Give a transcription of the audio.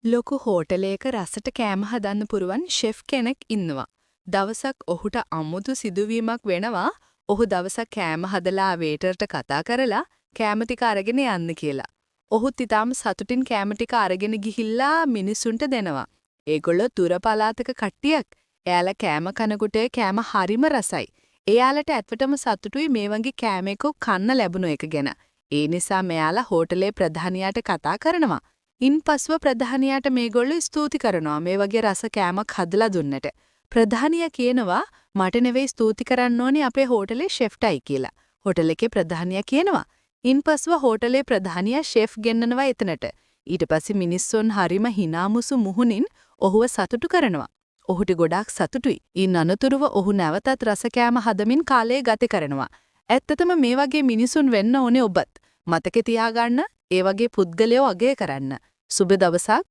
ලොකු හෝටලයක රසට කෑම හදන්න පුරුවන් ෂෙෆ් කෙනෙක් ඉන්නවා. දවසක් ඔහුට අමුතු සිදුවීමක් වෙනවා. ඔහු දවසක් කෑම හදලා වේටර්ට කතා කරලා කෑම ටික අරගෙන යන්න කියලා. ඔහුත් ඊටාම සතුටින් කෑම ටික අරගෙන ගිහිල්ලා මිනිසුන්ට දෙනවා. ඒගොල්ලෝ දුර පළාතක කට්ටියක්. එයාලා කෑම කනකොට කෑම හරිම රසයි. එයාලට ඇත්තටම සතුටුයි මේ වගේ කෑම එකක් කන්න ලැබුණ එක ගැන. ඒ නිසා මෙයාලා හෝටලේ ප්‍රධානියාට කතා කරනවා. ඉන්පස්ව ප්‍රධානියාට මේගොල්ලෝ ස්තුති කරනවා මේ වගේ රස කෑමක් හදලා දුන්නට. ප්‍රධානියා කියනවා මට නෙවෙයි ස්තුති කරන්න ඕනේ අපේ හෝටලේ ෂෙෆ්ටයි කියලා. හෝටල් එකේ ප්‍රධානියා කියනවා. ඉන්පස්ව හෝටලේ ප්‍රධානියා ෂෙෆ් ගෙන්නනවා එතනට. ඊට පස්සේ මිනිස්සුන් හරිම hinamusu මුහුණින් ඔහුව සතුටු කරනවා. ඔහුට ගොඩාක් සතුටුයි. ඉන් අනතුරුව ඔහු නැවතත් රස කෑම හදමින් කාලය ගත කරනවා. ඇත්තටම මේ වගේ මිනිසුන් වෙන්න ඕනේ ඔබත්. මතකේ තියාගන්න ඒ වගේ පුද්ගලයෝ අගය කරන්න. සුබ දවසක්.